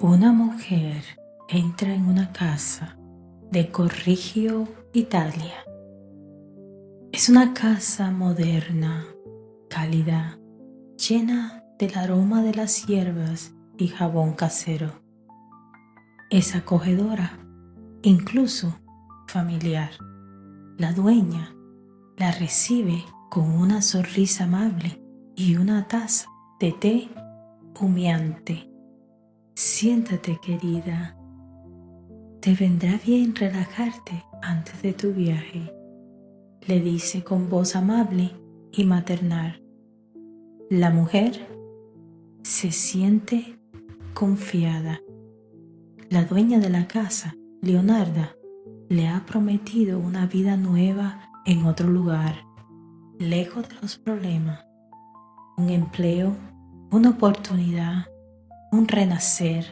Una mujer entra en una casa de Correggio, Italia. Es una casa moderna, cálida, llena del aroma de las hierbas y jabón casero. Es acogedora, incluso familiar. La dueña la recibe con una sonrisa amable y una taza de té humeante. Siéntate, querida. Te vendrá bien relajarte antes de tu viaje, le dice con voz amable y maternal. La mujer se siente confiada. La dueña de la casa, Leonarda, le ha prometido una vida nueva en otro lugar, lejos de los problemas, un empleo, una oportunidad, un renacer.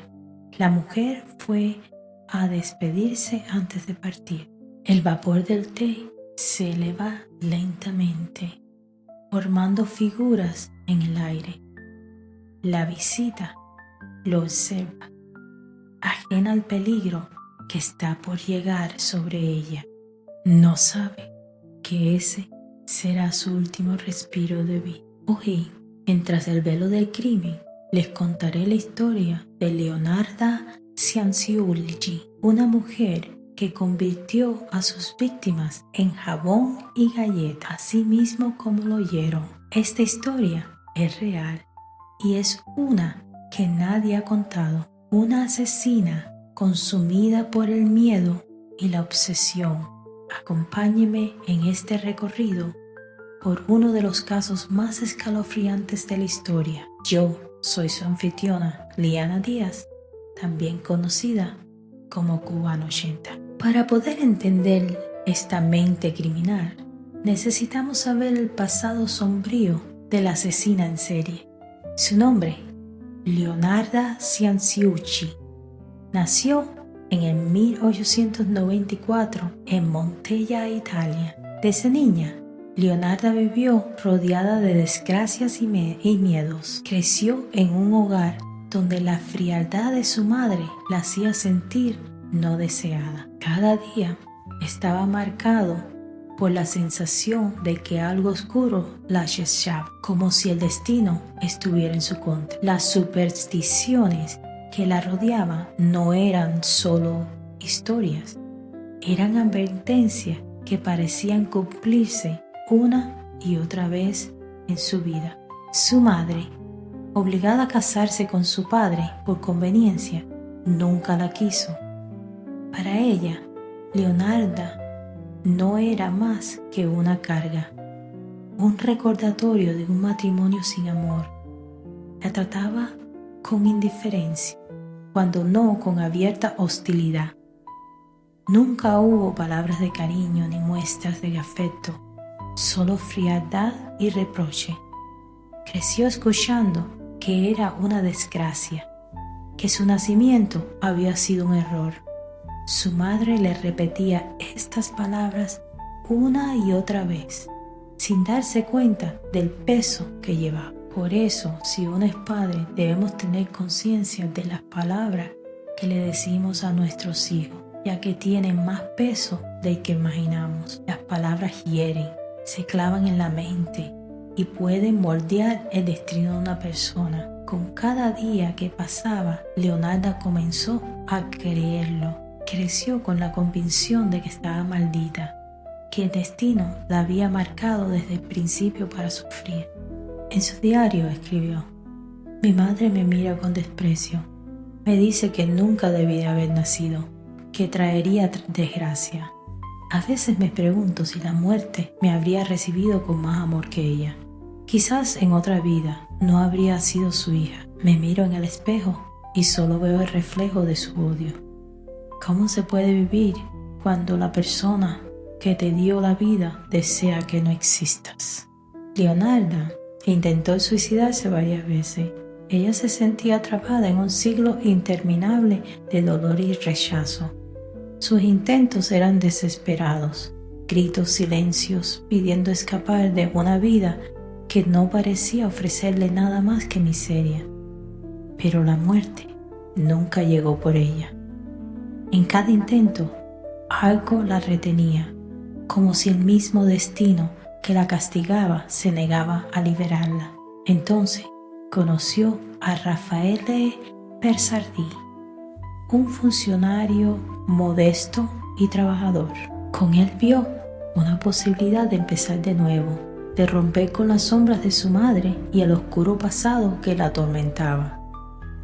La mujer fue a despedirse antes de partir. El vapor del té se eleva lentamente, formando figuras en el aire. La visita lo observa, ajena al peligro que está por llegar sobre ella. No sabe que ese será su último respiro de vida. Hoy, tras el velo del crimen, les contaré la historia de Leonarda Cianciulli, una mujer que convirtió a sus víctimas en jabón y galletas, así mismo como lo oyeron. Esta historia es real y es una que nadie ha contado. Una asesina consumida por el miedo y la obsesión. Acompáñeme en este recorrido por uno de los casos más escalofriantes de la historia. Yo soy su anfitriona, Liana Díaz, también conocida como Cubano 80. Para poder entender esta mente criminal, necesitamos saber el pasado sombrío de la asesina en serie. Su nombre, Leonarda Cianciulli, nació en el 1894 en Montella, Italia. Desde niña, Leonarda vivió rodeada de desgracias y miedos. Creció en un hogar donde la frialdad de su madre la hacía sentir no deseada. Cada día estaba marcado por la sensación de que algo oscuro la acechaba, como si el destino estuviera en su contra. Las supersticiones que la rodeaban no eran solo historias, eran advertencias que parecían cumplirse una y otra vez en su vida. Su madre, obligada a casarse con su padre por conveniencia, nunca la quiso. Para ella, Leonarda no era más que una carga, un recordatorio de un matrimonio sin amor. La trataba con indiferencia, cuando no con abierta hostilidad. Nunca hubo palabras de cariño ni muestras de afecto, solo frialdad y reproche. Creció escuchando que era una desgracia, que su nacimiento había sido un error. Su madre le repetía estas palabras una y otra vez, sin darse cuenta del peso que llevaba. Por eso, si uno es padre, debemos tener conciencia de las palabras que le decimos a nuestros hijos, ya que tienen más peso del que imaginamos. Las palabras hieren, se clavan en la mente y pueden moldear el destino de una persona. Con cada día que pasaba, Leonarda comenzó a creerlo. Creció con la convicción de que estaba maldita, que el destino la había marcado desde el principio para sufrir. En su diario escribió: mi madre me mira con desprecio, me dice que nunca debía haber nacido, que traería desgracia. A veces me pregunto si la muerte me habría recibido con más amor que ella. Quizás en otra vida no habría sido su hija. Me miro en el espejo y solo veo el reflejo de su odio. ¿Cómo se puede vivir cuando la persona que te dio la vida desea que no existas? Leonarda intentó suicidarse varias veces. Ella se sentía atrapada en un ciclo interminable de dolor y rechazo. Sus intentos eran desesperados, gritos, silencios, pidiendo escapar de una vida que no parecía ofrecerle nada más que miseria. Pero la muerte nunca llegó por ella. En cada intento, algo la retenía, como si el mismo destino que la castigaba se negaba a liberarla. Entonces conoció a Raffaele Persardì, un funcionario modesto y trabajador. Con él vio una posibilidad de empezar de nuevo, de romper con las sombras de su madre y el oscuro pasado que la atormentaba.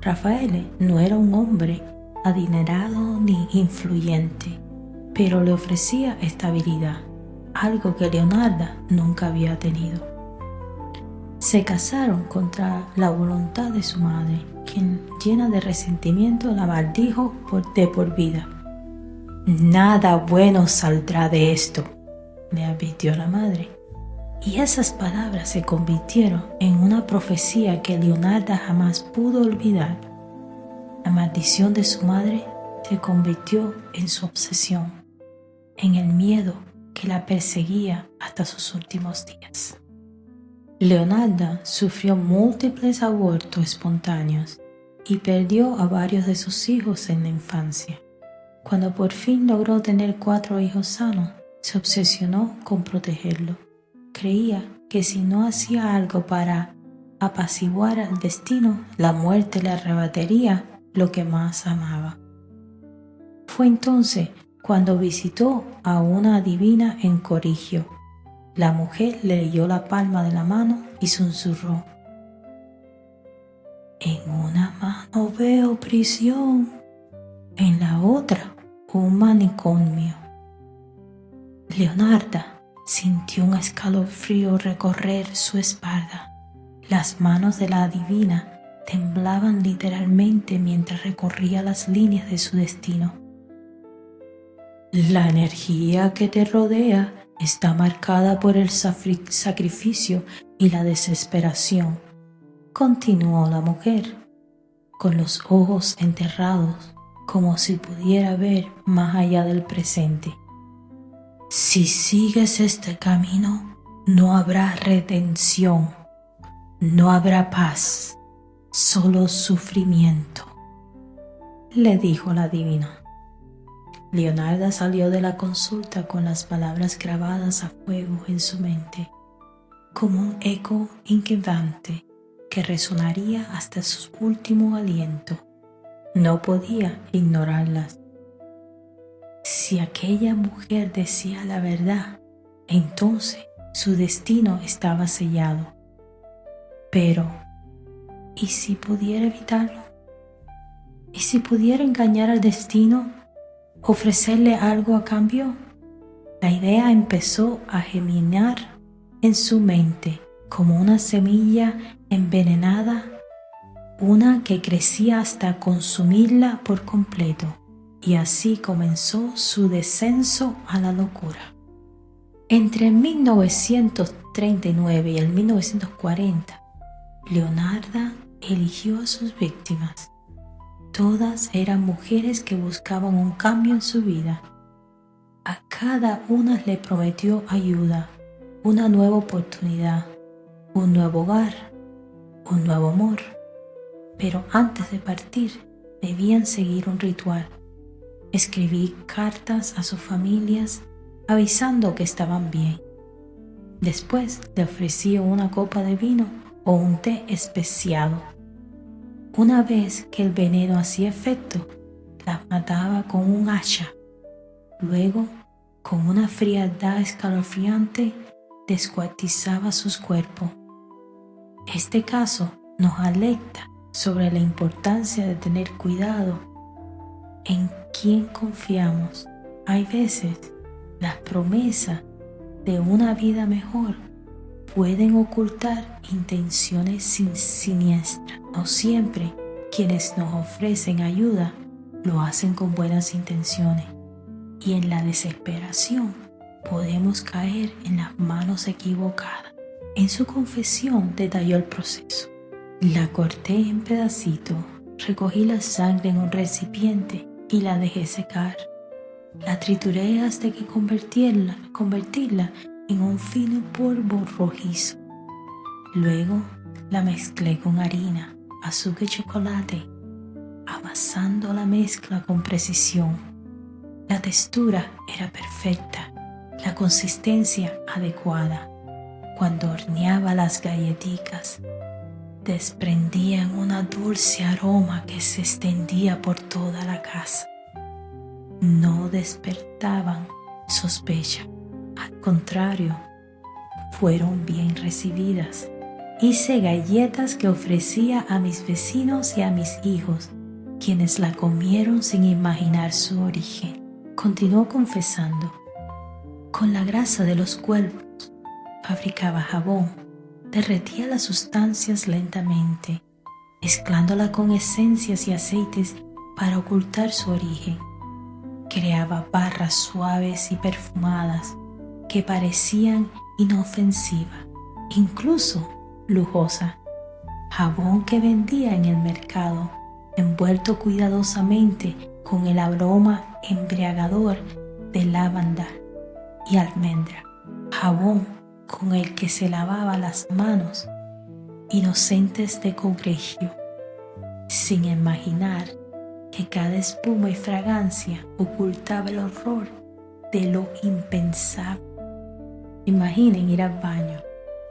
Raffaele no era un hombre adinerado ni influyente, pero le ofrecía estabilidad, algo que Leonarda nunca había tenido. Se casaron contra la voluntad de su madre, quien, llena de resentimiento, la maldijo de por vida. «Nada bueno saldrá de esto», le advirtió la madre. Y esas palabras se convirtieron en una profecía que Leonarda jamás pudo olvidar. La maldición de su madre se convirtió en su obsesión, en el miedo que la perseguía hasta sus últimos días. Leonarda sufrió múltiples abortos espontáneos y perdió a varios de sus hijos en la infancia. Cuando por fin logró tener 4 hijos sanos, se obsesionó con protegerlos. Creía que si no hacía algo para apaciguar al destino, la muerte le arrebataría lo que más amaba. Fue entonces cuando visitó a una adivina en Corigio. La mujer le leyó la palma de la mano y susurró: «En una mano veo prisión, en la otra un manicomio». Leonarda sintió un escalofrío recorrer su espalda. Las manos de la adivina temblaban literalmente mientras recorría las líneas de su destino. «La energía que te rodea está marcada por el sacrificio y la desesperación», continuó la mujer, con los ojos enterrados, como si pudiera ver más allá del presente. «Si sigues este camino, no habrá redención, no habrá paz, solo sufrimiento», le dijo la adivina. Leonarda salió de la consulta con las palabras grabadas a fuego en su mente, como un eco inquietante que resonaría hasta su último aliento. No podía ignorarlas. Si aquella mujer decía la verdad, entonces su destino estaba sellado. Pero, ¿y si pudiera evitarlo? ¿Y si pudiera engañar al destino? ¿Ofrecerle algo a cambio? La idea empezó a germinar en su mente como una semilla envenenada, una que crecía hasta consumirla por completo, y así comenzó su descenso a la locura. Entre el 1939 y el 1940, Leonarda eligió a sus víctimas. Todas eran mujeres que buscaban un cambio en su vida. A cada una le prometió ayuda, una nueva oportunidad, un nuevo hogar, un nuevo amor. Pero antes de partir, debían seguir un ritual. Escribir cartas a sus familias avisando que estaban bien. Después le ofreció una copa de vino o un té especiado. Una vez que el veneno hacía efecto, las mataba con un hacha. Luego, con una frialdad escalofriante, descuartizaba sus cuerpos. Este caso nos alerta sobre la importancia de tener cuidado en quién confiamos. Hay veces las promesas de una vida mejor pueden ocultar intenciones siniestras. No siempre quienes nos ofrecen ayuda lo hacen con buenas intenciones, y en la desesperación podemos caer en las manos equivocadas. En su confesión detalló el proceso. La corté en pedacitos, recogí la sangre en un recipiente y la dejé secar. La trituré hasta que convertirla en un fino polvo rojizo. Luego la mezclé con harina, azúcar y chocolate. amasando la mezcla con precisión. La textura era perfecta, la consistencia adecuada. Cuando horneaba las galletitas, desprendían una dulce aroma que se extendía por toda la casa. No despertaban sospecha, al contrario, fueron bien recibidas. Hice galletas que ofrecía a mis vecinos y a mis hijos, quienes la comieron sin imaginar su origen. Continuó confesando: con la grasa de los cuervos fabricaba jabón, derretía las sustancias lentamente, mezclándola con esencias y aceites para ocultar su origen. Creaba barras suaves y perfumadas que parecían inofensivas, incluso lujosa. Jabón que vendía en el mercado, envuelto cuidadosamente con el aroma embriagador de lavanda y almendra. Jabón con el que se lavaba las manos, inocentes de colegio, sin imaginar que cada espuma y fragancia ocultaba el horror de lo impensable. Imaginen ir al baño,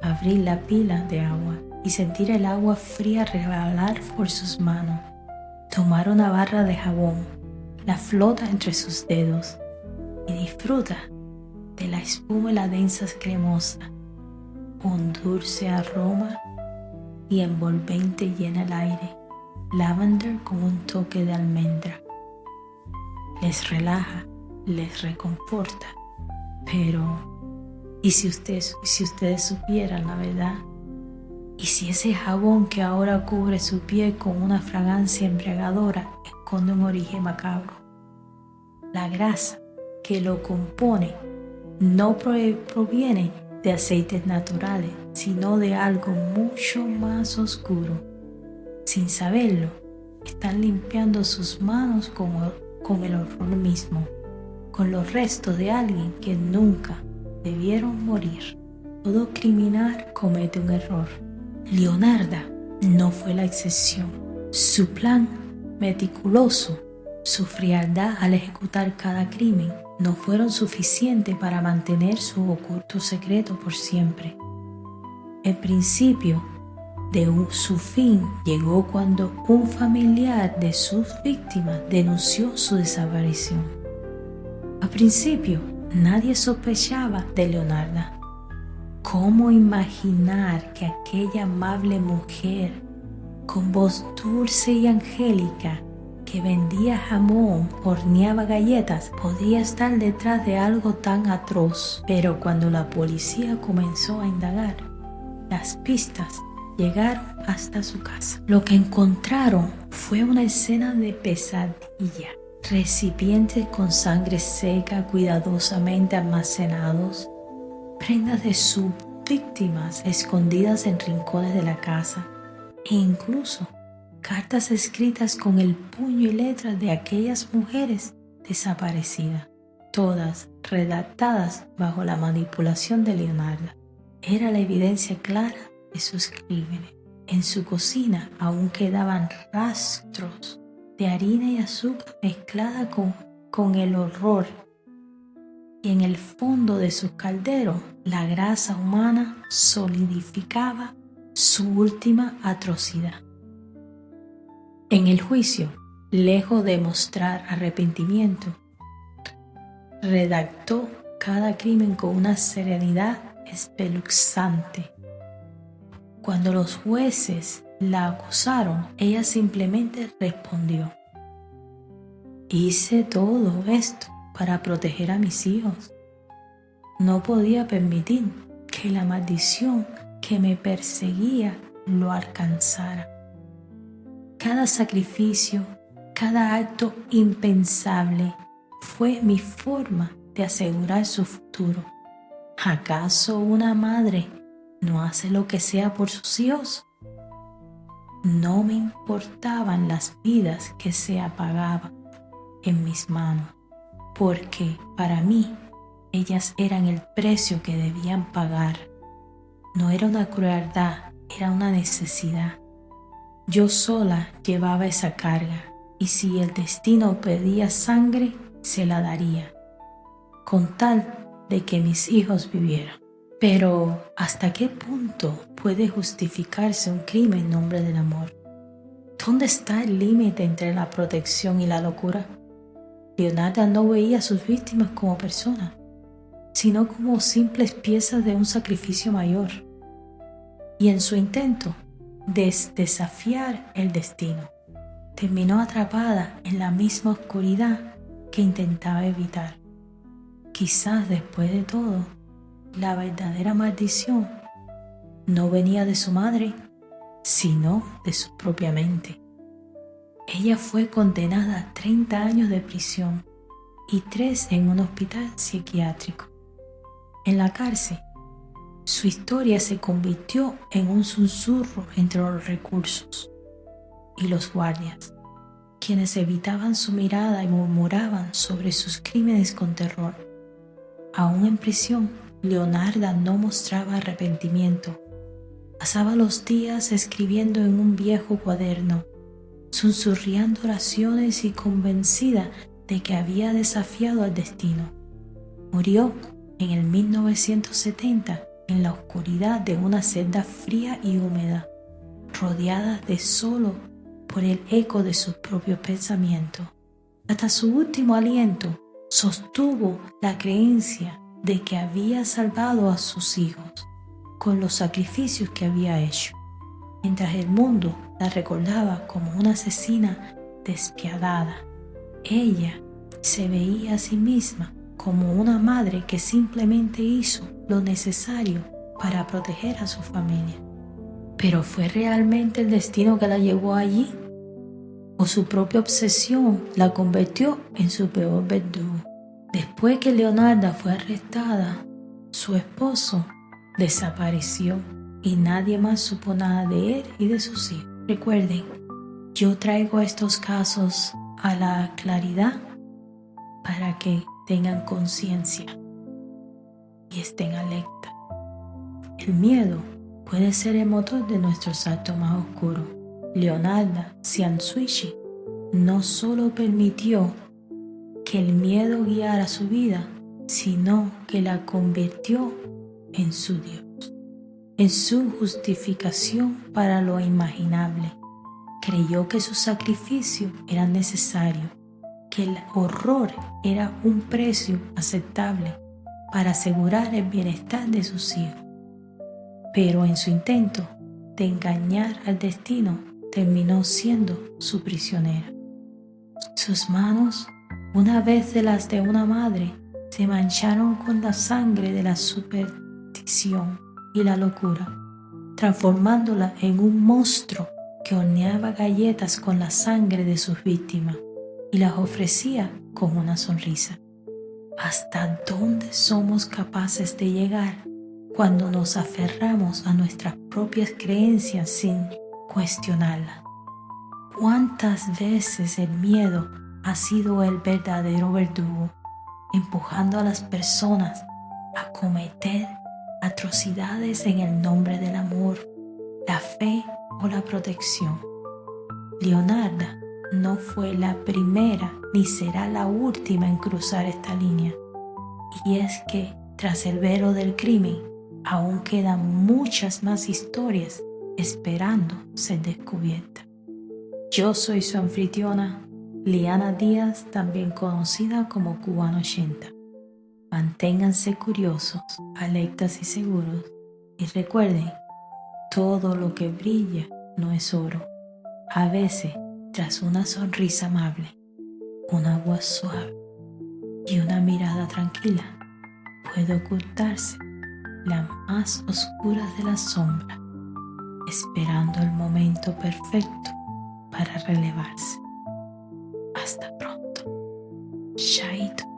abrir la pila de agua y sentir el agua fría resbalar por sus manos. Tomar una barra de jabón, la flota entre sus dedos y disfruta de la espuma y la densa cremosa, un dulce aroma y envolvente llena el aire, lavender con un toque de almendra. Les relaja, les reconforta, pero ¿y si ustedes supieran la verdad? ¿Y si ese jabón que ahora cubre su piel con una fragancia embriagadora esconde un origen macabro? La grasa que lo compone no proviene de aceites naturales, sino de algo mucho más oscuro. Sin saberlo, están limpiando sus manos con el horror mismo, con los restos de alguien que nunca debieron morir. Todo criminal comete un error. Leonarda no fue la excepción. Su plan meticuloso, su frialdad al ejecutar cada crimen, no fueron suficientes para mantener su oculto secreto por siempre. El principio de su fin llegó cuando un familiar de sus víctimas denunció su desaparición. Al principio, nadie sospechaba de Leonarda. ¿Cómo imaginar que aquella amable mujer, con voz dulce y angélica, que vendía jamón, horneaba galletas, podía estar detrás de algo tan atroz? Pero cuando la policía comenzó a indagar, las pistas llegaron hasta su casa. Lo que encontraron fue una escena de pesadilla. Recipientes con sangre seca cuidadosamente almacenados, prendas de sus víctimas escondidas en rincones de la casa e incluso cartas escritas con el puño y letras de aquellas mujeres desaparecidas, todas redactadas bajo la manipulación de Leonarda. Era la evidencia clara de sus crímenes. En su cocina aún quedaban rastros de harina y azúcar mezclada con el horror, y en el fondo de sus calderos la grasa humana solidificaba su última atrocidad. En el juicio, lejos de mostrar arrepentimiento, redactó cada crimen con una serenidad espeluznante. Cuando los jueces la acusaron, ella simplemente respondió: hice todo esto para proteger a mis hijos. No podía permitir que la maldición que me perseguía lo alcanzara. Cada sacrificio, cada acto impensable fue mi forma de asegurar su futuro. ¿Acaso una madre no hace lo que sea por sus hijos? No me importaban las vidas que se apagaban en mis manos, porque para mí ellas eran el precio que debían pagar. No era una crueldad, era una necesidad. Yo sola llevaba esa carga. y si el destino pedía sangre, se la daría, con tal de que mis hijos vivieran. Pero, ¿hasta qué punto puede justificarse un crimen en nombre del amor? ¿Dónde está el límite entre la protección y la locura? Leonarda no veía a sus víctimas como personas, sino como simples piezas de un sacrificio mayor. Y en su intento de desafiar el destino, terminó atrapada en la misma oscuridad que intentaba evitar. Quizás después de todo, la verdadera maldición no venía de su madre, sino de su propia mente. Ella fue condenada a 30 años de prisión y 3 en un hospital psiquiátrico. En la cárcel, su historia se convirtió en un susurro entre los reclusos y los guardias, quienes evitaban su mirada y murmuraban sobre sus crímenes con terror. Aún en prisión, Leonarda no mostraba arrepentimiento. Pasaba los días escribiendo en un viejo cuaderno, susurrando oraciones y convencida de que había desafiado al destino. Murió en el 1970 en la oscuridad de una celda fría y húmeda, rodeada de solo por el eco de sus propios pensamientos. Hasta su último aliento sostuvo la creencia de que había salvado a sus hijos con los sacrificios que había hecho, mientras el mundo la recordaba como una asesina despiadada. Ella se veía a sí misma como una madre que simplemente hizo lo necesario para proteger a su familia. ¿Pero fue realmente el destino que la llevó allí? ¿O su propia obsesión la convirtió en su peor verdugo? Después que Leonarda fue arrestada, su esposo desapareció y nadie más supo nada de él y de sus hijos. Recuerden, yo traigo estos casos a la claridad para que tengan conciencia y estén alerta. El miedo puede ser el motor de nuestros actos más oscuros. Leonarda Cianciulli no solo permitió que el miedo guiara su vida, sino que la convirtió en su Dios, en su justificación para lo inimaginable. Creyó que su sacrificio era necesario, que el horror era un precio aceptable para asegurar el bienestar de sus hijos. Pero en su intento de engañar al destino, terminó siendo su prisionera. Sus manos, una vez de las de una madre, se mancharon con la sangre de la superstición y la locura, transformándola en un monstruo que horneaba galletas con la sangre de sus víctimas y las ofrecía con una sonrisa. ¿Hasta dónde somos capaces de llegar cuando nos aferramos a nuestras propias creencias sin cuestionarlas? ¿Cuántas veces el miedo ha sido el verdadero verdugo, empujando a las personas a cometer atrocidades en el nombre del amor, la fe o la protección? Leonarda no fue la primera ni será la última en cruzar esta línea. Y es que tras el velo del crimen aún quedan muchas más historias esperando ser descubiertas. Yo soy su anfitriona, Liana Díaz, también conocida como Cubano 80. Manténganse curiosos, alertas y seguros. Y recuerden, todo lo que brilla no es oro. A veces, tras una sonrisa amable, una voz suave y una mirada tranquila, puede ocultarse las más oscuras de las sombras, esperando el momento perfecto para relevarse. Hasta pronto. Chaito.